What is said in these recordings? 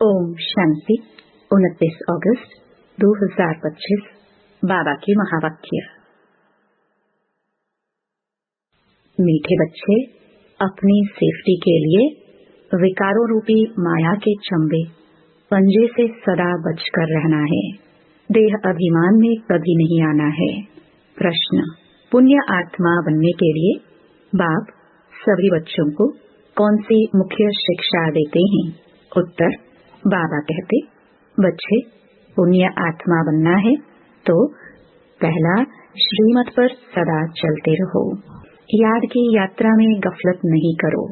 ओम शांति 29 अगस्त 2025 बाबा की महावाक्य। मीठे बच्चे, अपनी सेफ्टी के लिए विकारों रूपी माया के चंबे पंजे से सदा बचकर रहना है। देह अभिमान में कभी नहीं आना है। प्रश्न: पुण्य आत्मा बनने के लिए बाप सभी बच्चों को कौन सी मुख्य शिक्षा देते हैं? उत्तर: बाबा कहते, बच्चे, पुण्य आत्मा बनना है तो पहला, श्रीमत पर सदा चलते रहो। याद की यात्रा में गफलत नहीं करो।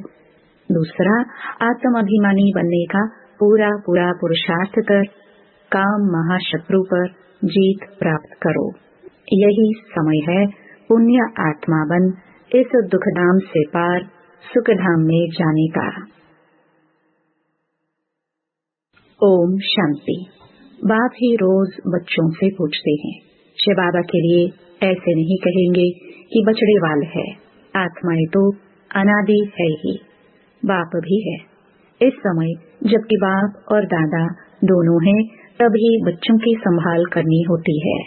दूसरा, आत्म अभिमानी बनने का पूरा पुरुषार्थ कर काम महाशत्रु पर जीत प्राप्त करो। यही समय है पुण्य आत्मा बन इस दुखधाम से पार सुखधाम में जाने का। ओम शांति। बाप ही रोज बच्चों से पूछते हैं, शिव बाबा के लिए ऐसे नहीं कहेंगे कि बछड़े वाल है, आत्माएं तो अनादि है ही, बाप भी है। इस समय जबकि बाप और दादा दोनों हैं, तभी बच्चों की संभाल करनी होती है।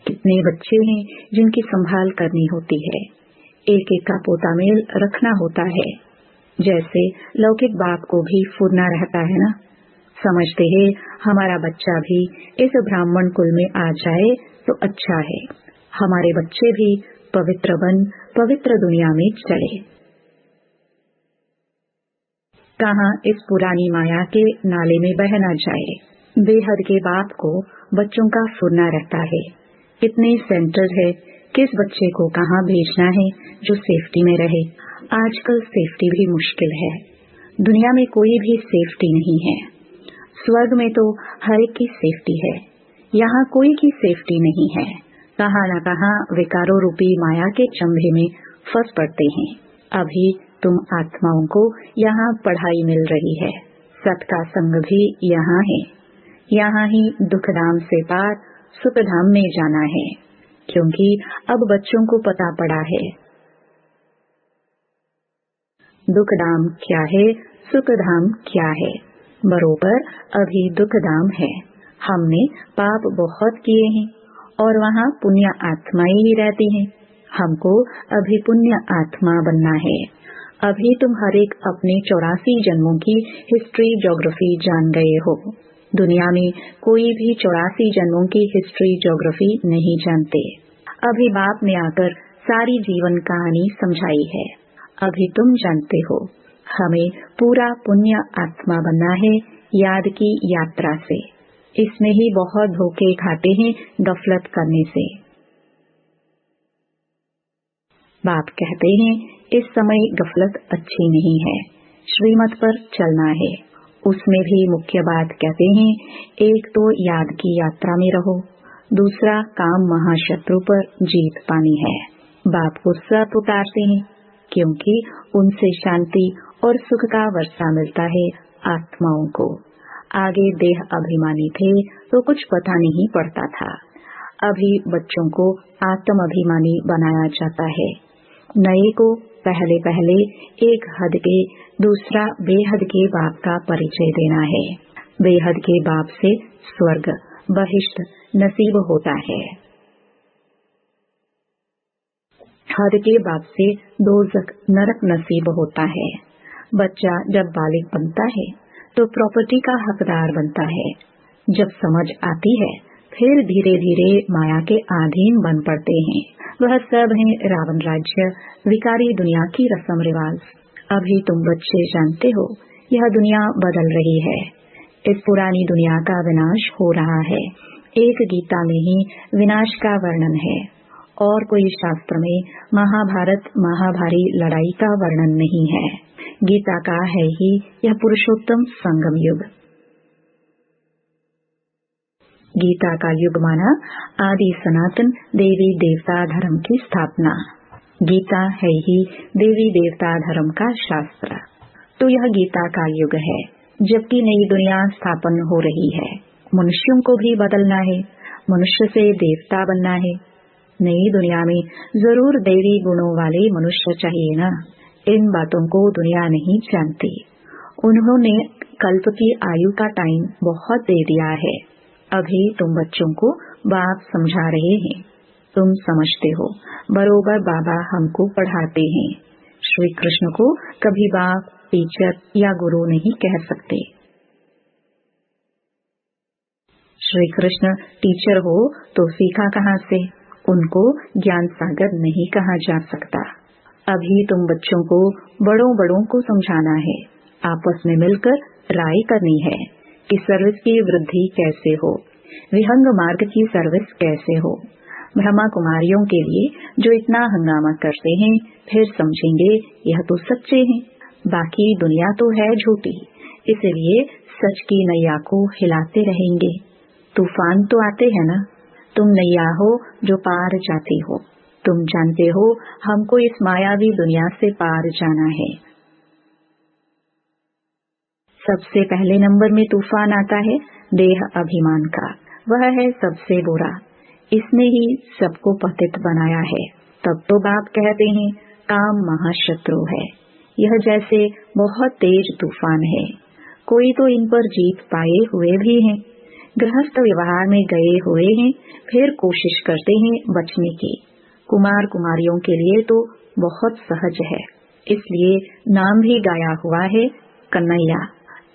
कितने बच्चे हैं जिनकी संभाल करनी होती है। एक एक का पोता मेल रखना होता है। जैसे लौकिक बाप को भी फुरना रहता है ना। समझते हैं हमारा बच्चा भी इस ब्राह्मण कुल में आ जाए तो अच्छा है, हमारे बच्चे भी पवित्र बन पवित्र दुनिया में चले। कहाँ इस पुरानी माया के नाले में बह न जाए। बेहद के बाप को बच्चों का फुरना रहता है। कितने सेंटर है, किस बच्चे को कहाँ भेजना है जो सेफ्टी में रहे। आजकल सेफ्टी भी मुश्किल है। दुनिया में कोई भी सेफ्टी नहीं है। स्वर्ग में तो हर एक की सेफ्टी है, यहाँ कोई की सेफ्टी नहीं है। कहाँ न कहाँ विकारों रूपी माया के चंबे में फंस पड़ते हैं। अभी तुम आत्माओं को यहाँ पढ़ाई मिल रही है। सत का संग भी यहाँ है। यहाँ ही दुखधाम से पार सुखधाम में जाना है, क्योंकि अब बच्चों को पता पड़ा है दुखधाम क्या है, सुखधाम क्या है। बरोबर अभी दुखधाम है। हमने पाप बहुत किए हैं और वहाँ पुण्य आत्माएं ही रहती हैं। हमको अभी पुण्य आत्मा बनना है। अभी तुम हर एक अपने 84 जन्मों की हिस्ट्री ज्योग्राफी जान गए हो। दुनिया में कोई भी 84 जन्मों की हिस्ट्री ज्योग्राफी नहीं जानते। अभी बाप ने आकर सारी जीवन कहानी समझाई है। अभी तुम जानते हो हमें पूरा पुण्य आत्मा बनना है याद की यात्रा से। इसमें ही बहुत धोखे खाते हैं गफलत करने से। बाप कहते हैं इस समय गफलत अच्छी नहीं है, श्रीमत पर चलना है। उसमें भी मुख्य बात कहते हैं, एक तो याद की यात्रा में रहो, दूसरा काम महाशत्रु पर जीत पानी है। बाप को सब उतारते हैं क्योंकि उनसे शांति और सुख का वर्षा मिलता है आत्माओं को। आगे देह अभिमानी थे तो कुछ पता नहीं पड़ता था। अभी बच्चों को आत्म अभिमानी बनाया जाता है। नए को पहले पहले एक हद के, दूसरा बेहद के बाप का परिचय देना है। बेहद के बाप से स्वर्ग बहिष्ठ नसीब होता है। हद के बाप से दोज़ख नरक नसीब होता है। बच्चा जब बालिग बनता है तो प्रॉपर्टी का हकदार बनता है। जब समझ आती है फिर धीरे धीरे माया के अधीन बन पड़ते हैं। वह सब है रावण राज्य, विकारी दुनिया की रस्म रिवाज। अभी तुम बच्चे जानते हो यह दुनिया बदल रही है। इस पुरानी दुनिया का विनाश हो रहा है। एक गीता में ही विनाश का वर्णन है और कोई शास्त्र में महाभारत महाभारी लड़ाई का वर्णन नहीं है। गीता का है ही यह पुरुषोत्तम संगम युग। गीता का युग माना आदि सनातन देवी देवता धर्म की स्थापना। गीता है ही देवी देवता धर्म का शास्त्र। तो यह गीता का युग है, जबकि नई दुनिया स्थापन हो रही है। मनुष्यों को भी बदलना है, मनुष्य से देवता बनना है। नई दुनिया में जरूर देवी गुणों वाले मनुष्य चाहिए ना। इन बातों को दुनिया नहीं जानती। उन्होंने कल्प की आयु का टाइम बहुत दे दिया है। अभी तुम बच्चों को बाप समझा रहे हैं। तुम समझते हो बरोबर बाबा हमको पढ़ाते हैं। श्री कृष्ण को कभी बाप, टीचर या गुरु नहीं कह सकते। श्री कृष्ण टीचर हो तो सीखा कहाँ से? उनको ज्ञान सागर नहीं कहा जा सकता। अभी तुम बच्चों को बड़ों को समझाना है। आपस में मिलकर राय करनी है कि सर्विस की वृद्धि कैसे हो, विहंग मार्ग की सर्विस कैसे हो। ब्रह्मा कुमारियों के लिए जो इतना हंगामा करते हैं, फिर समझेंगे यह तो सच्चे हैं, बाकी दुनिया तो है झूठी, इसलिए सच की नैया को हिलाते रहेंगे। तूफान तो आते हैं ना, तुम नैया हो जो पार जाती हो। तुम जानते हो हमको इस मायावी दुनिया से पार जाना है। सबसे पहले नंबर में तूफान आता है देह अभिमान का। वह है सबसे बुरा। इसने ही सबको पतित बनाया है। तब तो बाप कहते हैं काम महाशत्रु है। यह जैसे बहुत तेज तूफान है। कोई तो इन पर जीत पाए हुए भी हैं, गृहस्थ व्यवहार में गए हुए हैं, फिर कोशिश करते हैं बचने की। कुमार कुमारियों के लिए तो बहुत सहज है, इसलिए नाम भी गाया हुआ है कन्हैया।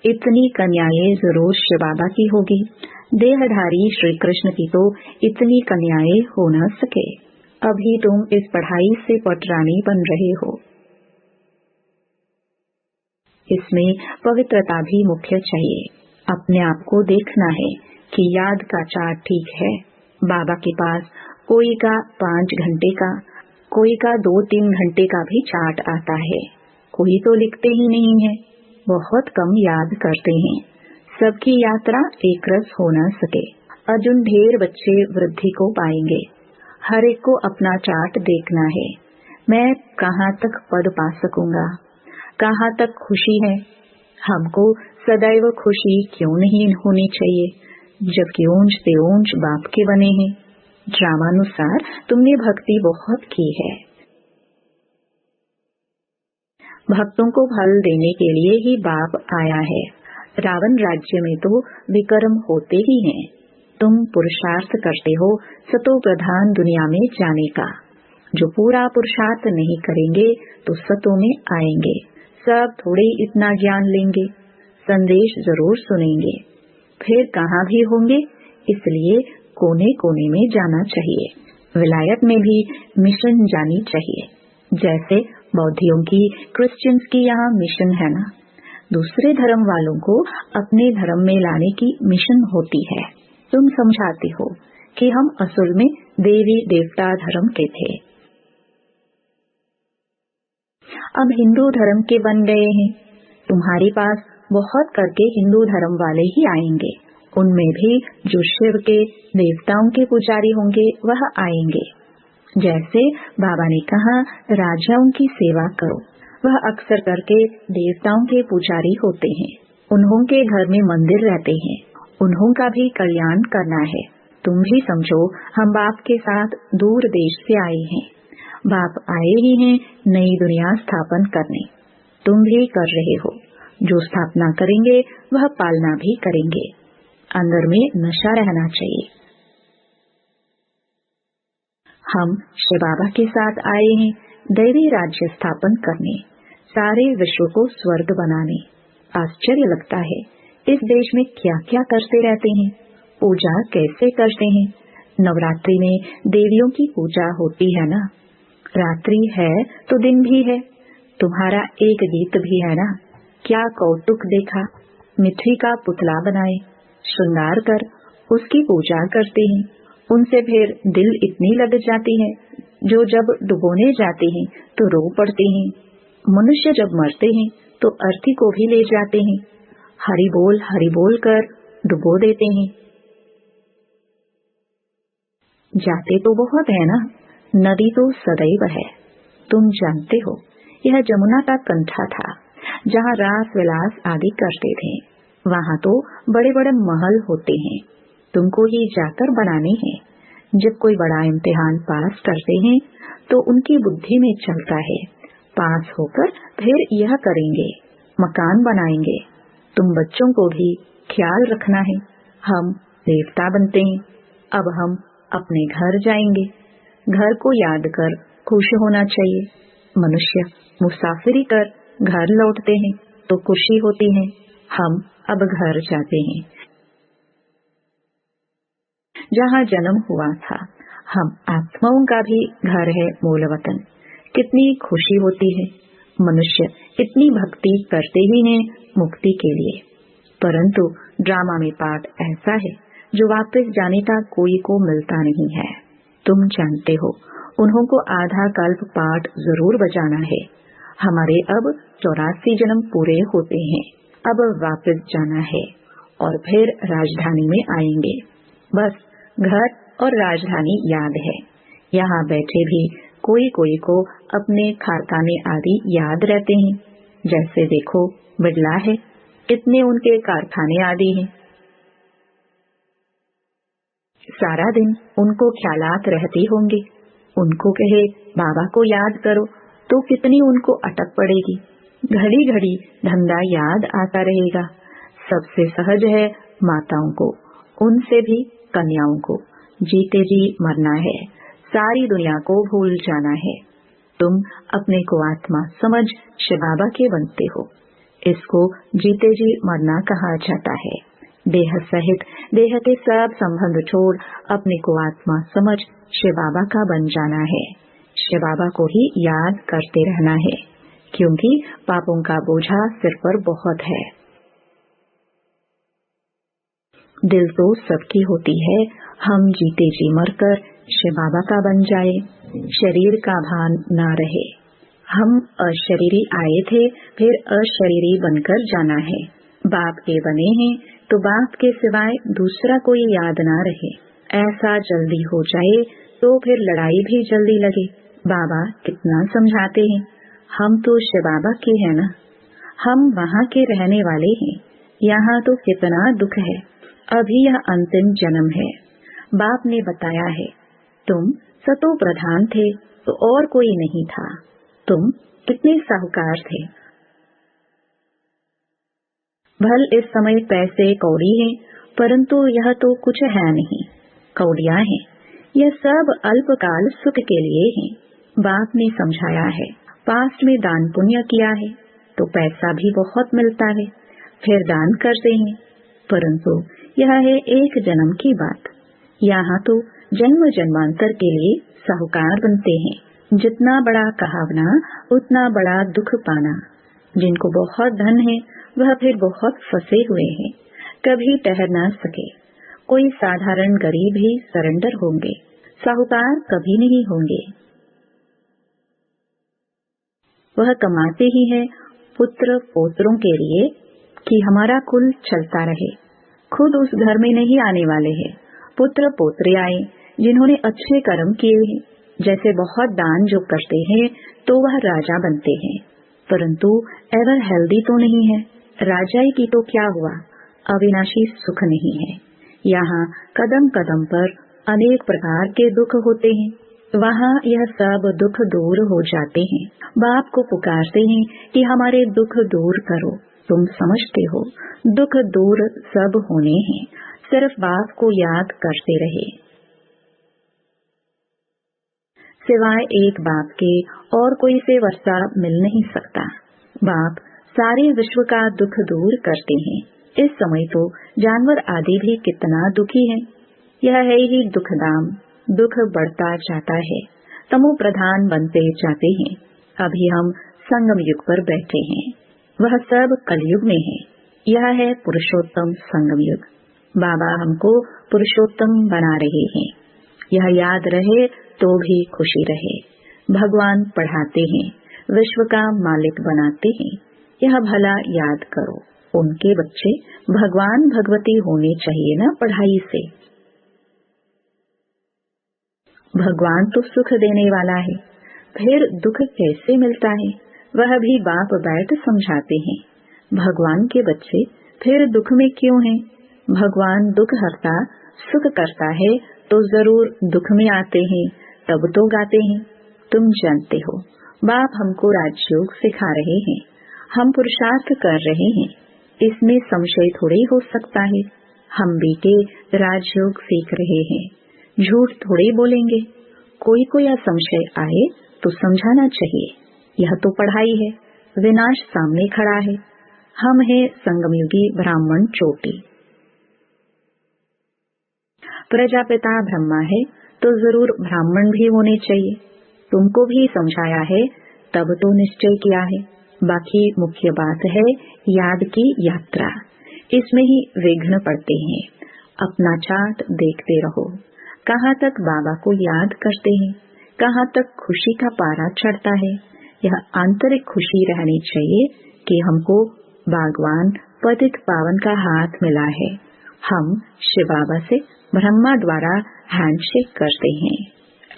इतनी कन्याएं जरूर शिव बाबा की होगी। देहधारी श्री कृष्ण की तो इतनी कन्याएं हो न सके। अभी तुम इस पढ़ाई से पटरानी बन रहे हो। इसमें पवित्रता भी मुख्य चाहिए। अपने आप को देखना है कि याद का चार्ट ठीक है। बाबा के पास कोई का 5 घंटे का, कोई का 2-3 घंटे का भी चार्ट आता है। कोई तो लिखते ही नहीं है, बहुत कम याद करते हैं। सबकी यात्रा एक रस हो न सके। अर्जुन ढेर बच्चे वृद्धि को पाएंगे। हर एक को अपना चार्ट देखना है। मैं कहाँ तक पद पा सकूंगा, कहाँ तक खुशी है। हमको सदैव खुशी क्यों नहीं होनी चाहिए, जबकि ऊंच से ऊंच बाप के बने हैं। ड्रामानुसार तुमने भक्ति बहुत की है। भक्तों को फल देने के लिए ही बाप आया है। रावण राज्य में तो विक्रम होते ही हैं। तुम पुरुषार्थ करते हो सतो प्रधान दुनिया में जाने का। जो पूरा पुरुषार्थ नहीं करेंगे तो सतो में आएंगे। सब थोड़े इतना ज्ञान लेंगे, संदेश जरूर सुनेंगे, फिर कहाँ भी होंगे। इसलिए कोने कोने में जाना चाहिए। विलायत में भी मिशन जानी चाहिए। जैसे बौद्धियों की, क्रिश्चियंस की यहाँ मिशन है ना, दूसरे धर्म वालों को अपने धर्म में लाने की मिशन होती है। तुम समझाते हो कि हम असल में देवी देवता धर्म के थे, अब हिंदू धर्म के बन गए हैं। तुम्हारे पास बहुत करके हिंदू धर्म वाले ही आएंगे। उनमें भी जो शिव के, देवताओं के पुजारी होंगे वह आएंगे। जैसे बाबा ने कहा राजाओं की सेवा करो, वह अक्सर करके देवताओं के पुजारी होते हैं। उन्हों के घर में मंदिर रहते हैं, उन्हों का भी कल्याण करना है। तुम भी समझो हम बाप के साथ दूर देश से आए हैं। बाप आए ही हैं नई दुनिया स्थापन करने। तुम भी कर रहे हो। जो स्थापना करेंगे वह पालना भी करेंगे। अंदर में नशा रहना चाहिए। हम शिव बाबा के साथ आए हैं दैवी राज्य स्थापन करने, सारे विश्व को स्वर्ग बनाने। आश्चर्य लगता है इस देश में क्या क्या करते रहते हैं, पूजा कैसे करते हैं। नवरात्रि में देवियों की पूजा होती है ना, रात्रि है तो दिन भी है। तुम्हारा एक गीत भी है ना, क्या कौतुक देखा। मिट्टी का पुतला बनाए, श्रृंगार कर उसकी पूजा करते हैं। उनसे फिर दिल इतनी लग जाती है, जो जब डुबोने जाते हैं तो रो पड़ते हैं। मनुष्य जब मरते हैं तो अर्थी को भी ले जाते हैं, हरि बोल कर डुबो देते हैं। जाते तो बहुत है ना, नदी तो सदैव है। तुम जानते हो यह जमुना का कंठा था, जहाँ रास विलास आदि करते थे। वहाँ तो बड़े बड़े महल होते हैं, तुमको ही जाकर बनाने हैं। जब कोई बड़ा इम्तिहान पास करते हैं तो उनकी बुद्धि में चलता है, पास होकर फिर यह करेंगे, मकान बनाएंगे। तुम बच्चों को भी ख्याल रखना है। हम देवता बनते हैं, अब हम अपने घर जाएंगे। घर को याद कर खुश होना चाहिए। मनुष्य मुसाफिरी कर घर लौटते हैं तो खुशी होती है। हम अब घर जाते हैं जहाँ जन्म हुआ था। हम आत्माओं का भी घर है मूल वतन। कितनी खुशी होती है। मनुष्य इतनी भक्ति करते ही हैं मुक्ति के लिए, परंतु ड्रामा में पाठ ऐसा है जो वापस जाने का कोई को मिलता नहीं है। तुम जानते हो, उन्हों को आधा कल्प पाठ जरूर बजाना है। हमारे अब 84 जन्म पूरे होते हैं। अब वापस जाना है और फिर राजधानी में आएंगे। बस घर और राजधानी याद है। यहाँ बैठे भी कोई कोई को अपने कारखाने आदि याद रहते हैं। जैसे देखो, बिड़ला है, कितने उनके कारखाने आदि हैं। सारा दिन उनको ख्यालात रहते होंगे। उनको कहे बाबा को याद करो तो कितनी उनको अटक पड़ेगी। घड़ी घड़ी धंधा याद आता रहेगा। सबसे सहज है माताओं को, उनसे भी कन्याओं को जीते जी मरना है। सारी दुनिया को भूल जाना है। तुम अपने को आत्मा समझ शिव बाबा के बनते हो। इसको जीते जी मरना कहा जाता है। देह सहित देह के सब संबंध छोड़ अपने को आत्मा समझ शिव बाबा का बन जाना है। शिव बाबा को ही याद करते रहना है, क्योंकि पापों का बोझा सिर पर बहुत है। दिल तो सबकी होती है। हम जीते जी मरकर शिव बाबा का बन जाए, शरीर का भान ना रहे। हम अशरीरी आए थे, फिर अशरीरी बनकर जाना है। बाप के बने हैं तो बाप के सिवाय दूसरा कोई याद ना रहे। ऐसा जल्दी हो जाए तो फिर लड़ाई भी जल्दी लगे। बाबा कितना समझाते हैं। हम तो शिव बाबा के हैं ना, हम वहाँ के रहने वाले हैं। यहाँ तो कितना दुख है। अभी यह अंतिम जन्म है। बाप ने बताया है, तुम सतो प्रधान थे तो और कोई नहीं था। तुम कितने साहूकार थे। भल इस समय पैसे कौड़ी हैं, परंतु यह तो कुछ है नहीं, कौड़ियां हैं। यह सब अल्पकाल सुख के लिए हैं। बाप ने समझाया है, पास्ट में दान पुण्य किया है तो पैसा भी बहुत मिलता है, फिर दान करते हैं। परंतु यह है एक जन्म की बात। यहाँ तो जन्म जन्मांतर के लिए साहूकार बनते हैं। जितना बड़ा कहावना उतना बड़ा दुख पाना। जिनको बहुत धन है वह फिर बहुत फंसे हुए हैं, कभी ठहर ना सके। कोई साधारण गरीब ही सरेंडर होंगे, साहूकार कभी नहीं होंगे। वह कमाते ही है पुत्र पोत्रों के लिए कि हमारा कुल चलता रहे। खुद उस घर में नहीं आने वाले हैं। पुत्र पोत्रे आए जिन्होंने अच्छे कर्म किए हैं। जैसे बहुत दान जो करते हैं तो वह राजा बनते हैं, परंतु एवर हेल्दी तो नहीं है। राजाई की तो क्या हुआ, अविनाशी सुख नहीं है। यहाँ कदम कदम पर अनेक प्रकार के दुख होते हैं। वहाँ यह सब दुख दूर हो जाते हैं। बाप को पुकारते हैं कि हमारे दुख दूर करो। तुम समझते हो दुख दूर सब होने हैं, सिर्फ बाप को याद करते रहे। सिवाय एक बाप के और कोई से वर्षा मिल नहीं सकता। बाप सारे विश्व का दुख दूर करते हैं। इस समय तो जानवर आदि भी कितना दुखी है। यह है ही दुखधाम। दुख बढ़ता जाता है, तमो प्रधान बनते जाते हैं। अभी हम संगम युग पर बैठे हैं, वह सब कलयुग में है। यह है पुरुषोत्तम संगम युग। बाबा हमको पुरुषोत्तम बना रहे हैं। यह याद रहे तो भी खुशी रहे। भगवान पढ़ाते हैं, विश्व का मालिक बनाते हैं। यह भला याद करो, उनके बच्चे भगवान भगवती होने चाहिए ना पढ़ाई से। भगवान तो सुख देने वाला है, फिर दुख कैसे मिलता है वह भी बाप बैठ समझाते हैं। भगवान के बच्चे फिर दुख में क्यों हैं? भगवान दुख हरता सुख करता है तो जरूर दुख में आते हैं, तब तो गाते हैं। तुम जानते हो बाप हमको राजयोग सिखा रहे हैं, हम पुरुषार्थ कर रहे हैं। इसमें संशय थोड़े हो सकता है। हम बेटे राजयोग सीख रहे हैं, झूठ थोड़े बोलेंगे। कोई को यह संशय आए तो समझाना चाहिए, यह तो पढ़ाई है, विनाश सामने खड़ा है। हम हैं संगमयुगी ब्राह्मण चोटी। प्रजापिता ब्रह्मा है तो जरूर ब्राह्मण भी होने चाहिए। तुमको भी समझाया है तब तो निश्चय किया है। बाकी मुख्य बात है याद की यात्रा, इसमें ही विघ्न पड़ते हैं। अपना चार्ट देखते रहो, कहाँ तक बाबा को याद करते हैं, कहाँ तक खुशी का पारा चढ़ता है। यह आंतरिक खुशी रहनी चाहिए कि हमको भगवान पतित पावन का हाथ मिला है। हम शिव बाबा से ब्रह्मा द्वारा हैंडशेक करते हैं।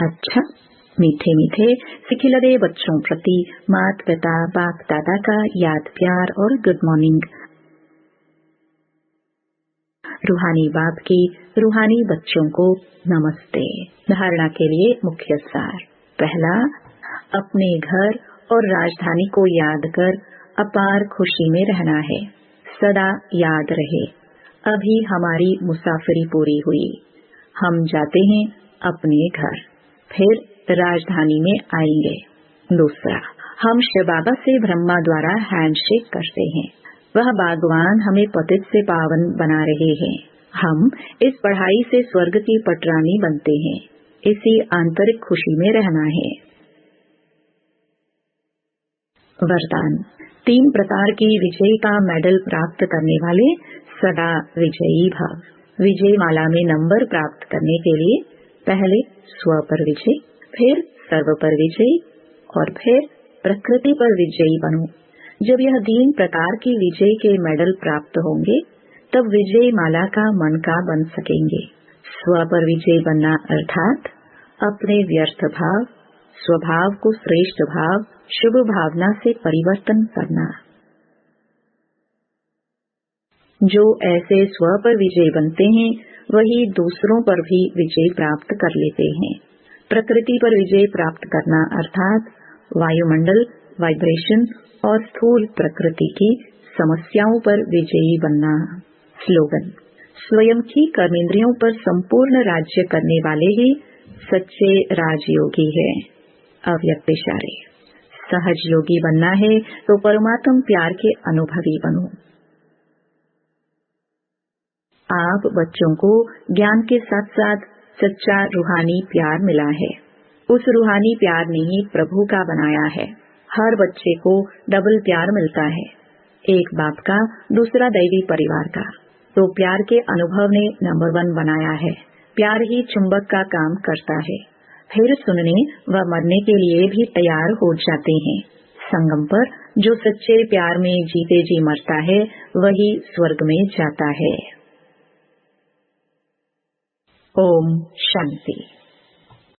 अच्छा, मीठे मीठे सिखिलदे बच्चों प्रति माता पिता बाप दादा का याद प्यार और गुड मॉर्निंग। रूहानी बाप की रूहानी बच्चों को नमस्ते। धारणा के लिए मुख्य सार। पहला, अपने घर और राजधानी को याद कर अपार खुशी में रहना है। सदा याद रहे, अभी हमारी मुसाफरी पूरी हुई, हम जाते हैं अपने घर, फिर राजधानी में आएंगे। दूसरा, हम शिव बाबा से ब्रह्मा द्वारा हैंडशेक करते हैं। वह भगवान हमें पतित से पावन बना रहे हैं। हम इस पढ़ाई से स्वर्ग की पटरानी बनते हैं। इसी आंतरिक खुशी में रहना है। वरदान। 3 प्रकार की विजय का मेडल प्राप्त करने वाले सदा विजयी भव। विजय माला में नंबर प्राप्त करने के लिए पहले स्व पर विजय, फिर सर्व पर विजय और फिर प्रकृति पर विजयी बनो। जब यह 3 प्रकार की विजय के मेडल प्राप्त होंगे तब विजय माला का मन का बन सकेंगे। स्व पर विजय बनना अर्थात अपने व्यर्थ भाव, स्वभाव को श्रेष्ठ भाव, शुभ भावना से परिवर्तन करना। जो ऐसे स्व पर विजय बनते हैं वही दूसरों पर भी विजय प्राप्त कर लेते हैं। प्रकृति पर विजय प्राप्त करना अर्थात वायुमंडल, वाइब्रेशन और स्थूल प्रकृति की समस्याओं पर विजयी बनना। स्लोगन। स्वयं की कर्मेंद्रियों पर संपूर्ण राज्य करने वाले ही सच्चे राजयोगी हैं। अव्यक्त इशारे। सहज योगी बनना है तो परमात्म प्यार के अनुभवी बनो। आप बच्चों को ज्ञान के साथ साथ सच्चा रूहानी प्यार मिला है। उस रूहानी प्यार ने ही प्रभु का बनाया है। हर बच्चे को डबल प्यार मिलता है, एक बाप का, दूसरा दैवी परिवार का। तो प्यार के अनुभव ने नंबर 1 बनाया है। प्यार ही चुंबक का काम करता है, फिर सुनने व मरने के लिए भी तैयार हो जाते हैं। संगम पर जो सच्चे प्यार में जीते जी मरता है वही स्वर्ग में जाता है। ओम शांति।